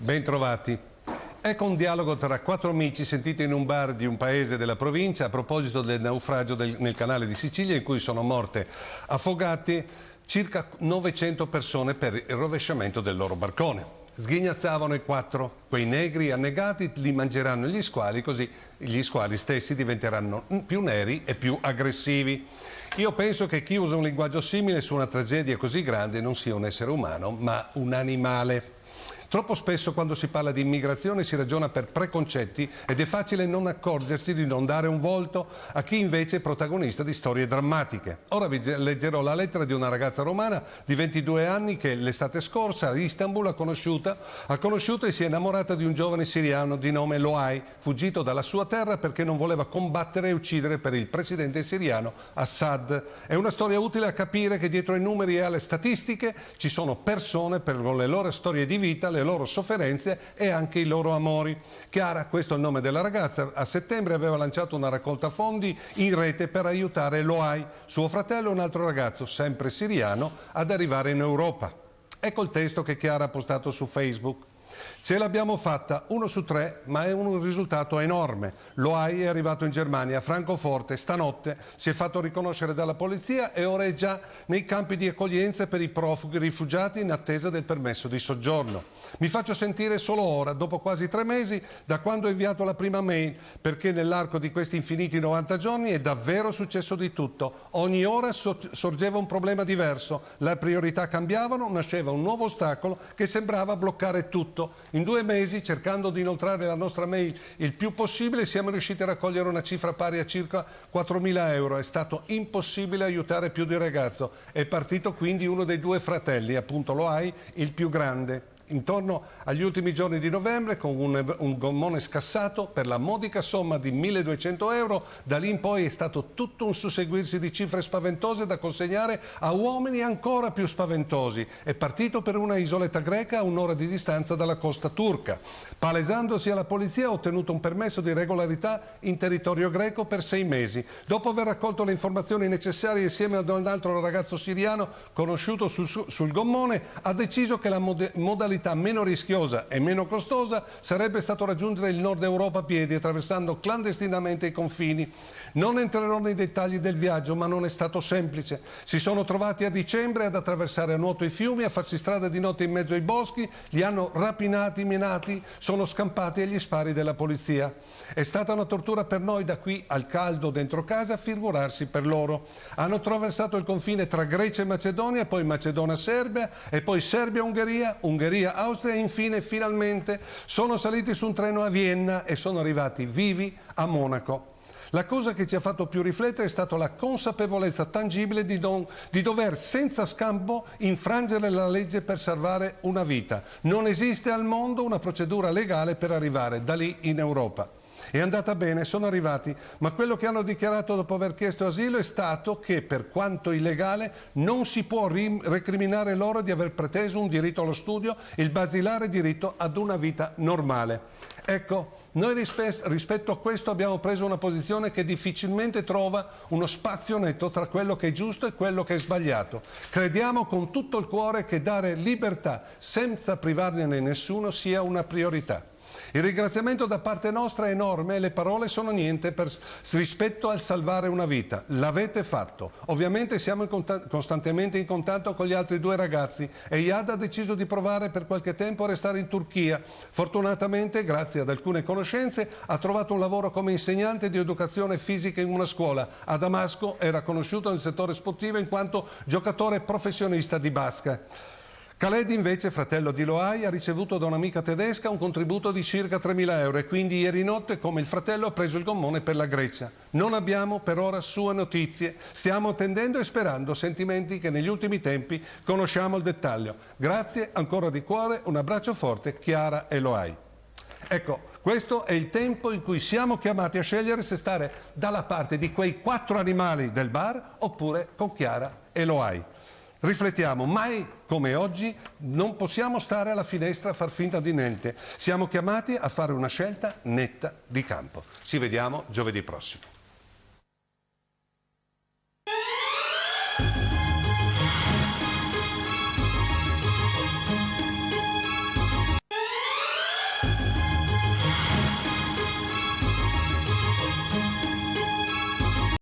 Bentrovati. Ecco un dialogo tra quattro amici sentito in un bar di un paese della provincia a proposito del naufragio nel canale di Sicilia in cui sono morte affogate circa 900 persone per il rovesciamento del loro barcone. Sghignazzavano i quattro, quei negri annegati li mangeranno gli squali, così gli squali stessi diventeranno più neri e più aggressivi. Io penso che chi usa un linguaggio simile su una tragedia così grande non sia un essere umano, ma un animale. Troppo spesso quando si parla di immigrazione si ragiona per preconcetti ed è facile non accorgersi di non dare un volto a chi invece è protagonista di storie drammatiche. Ora vi leggerò la lettera di una ragazza romana di 22 anni che l'estate scorsa a Istanbul ha conosciuto e si è innamorata di un giovane siriano di nome Loai, fuggito dalla sua terra perché non voleva combattere e uccidere per il presidente siriano Assad. È una storia utile a capire che dietro ai numeri e alle statistiche ci sono persone con le loro storie di vita, le loro sofferenze e anche i loro amori. Chiara, questo è il nome della ragazza, a settembre aveva lanciato una raccolta fondi in rete per aiutare Loai, suo fratello e un altro ragazzo, sempre siriano, ad arrivare in Europa. Ecco il testo che Chiara ha postato su Facebook. Ce l'abbiamo fatta, 1 su 3, ma è un risultato enorme. Loai è arrivato in Germania, a Francoforte, stanotte, si è fatto riconoscere dalla polizia e ora è già nei campi di accoglienza per i profughi rifugiati in attesa del permesso di soggiorno. Mi faccio sentire solo ora, dopo quasi 3 mesi, da quando ho inviato la prima mail, perché nell'arco di questi infiniti 90 giorni è davvero successo di tutto. Ogni ora sorgeva un problema diverso, le priorità cambiavano, nasceva un nuovo ostacolo che sembrava bloccare tutto. In 2 mesi, cercando di inoltrare la nostra mail il più possibile, siamo riusciti a raccogliere una cifra pari a circa 4.000 euro. È stato impossibile aiutare più di un ragazzo. È partito quindi uno dei 2 fratelli, appunto Loai, il più grande. Intorno agli ultimi giorni di novembre, con un gommone scassato per la modica somma di 1.200 euro, da lì in poi è stato tutto un susseguirsi di cifre spaventose da consegnare a uomini ancora più spaventosi. È partito per una isoletta greca a un'ora di distanza dalla costa turca. Palesandosi alla polizia ha ottenuto un permesso di regolarità in territorio greco per 6 mesi. Dopo aver raccolto le informazioni necessarie insieme ad un altro ragazzo siriano conosciuto sul gommone, ha deciso che la modalità meno rischiosa e meno costosa sarebbe stato raggiungere il nord Europa a piedi attraversando clandestinamente i confini. Non entrerò nei dettagli del viaggio, ma non è stato semplice. Si sono trovati a dicembre ad attraversare a nuoto i fiumi, a farsi strada di notte in mezzo ai boschi, li hanno rapinati, minati, sono scampati agli spari della polizia. È stata una tortura per noi da qui al caldo dentro casa, figurarsi per loro. Hanno attraversato il confine tra Grecia e Macedonia, poi Macedonia-Serbia e poi Serbia-Ungheria, Ungheria-Austria e infine finalmente sono saliti su un treno a Vienna e sono arrivati vivi a Monaco. La cosa che ci ha fatto più riflettere è stata la consapevolezza tangibile di dover senza scampo infrangere la legge per salvare una vita. Non esiste al mondo una procedura legale per arrivare da lì in Europa. È andata bene, sono arrivati, ma quello che hanno dichiarato dopo aver chiesto asilo è stato che, per quanto illegale, non si può recriminare loro di aver preteso un diritto allo studio, il basilare diritto ad una vita normale. Ecco, noi rispetto a questo abbiamo preso una posizione che difficilmente trova uno spazio netto tra quello che è giusto e quello che è sbagliato. Crediamo con tutto il cuore che dare libertà senza privarne nessuno sia una priorità. Il ringraziamento da parte nostra è enorme e le parole sono niente rispetto al salvare una vita. L'avete fatto. Ovviamente siamo costantemente in contatto con gli altri 2 ragazzi e Yad ha deciso di provare per qualche tempo a restare in Turchia. Fortunatamente, grazie ad alcune conoscenze, ha trovato un lavoro come insegnante di educazione fisica in una scuola. A Damasco era conosciuto nel settore sportivo in quanto giocatore professionista di basket. Khaled invece, fratello di Loai, ha ricevuto da un'amica tedesca un contributo di circa 3.000 euro e quindi ieri notte, come il fratello, ha preso il gommone per la Grecia. Non abbiamo per ora sue notizie, stiamo attendendo e sperando sentimenti che negli ultimi tempi conosciamo il dettaglio. Grazie ancora di cuore, un abbraccio forte, Chiara e Loai. Ecco, questo è il tempo in cui siamo chiamati a scegliere se stare dalla parte di quei 4 animali del bar oppure con Chiara e Loai. Riflettiamo, mai come oggi non possiamo stare alla finestra a far finta di niente. Siamo chiamati a fare una scelta netta di campo. Ci vediamo giovedì prossimo.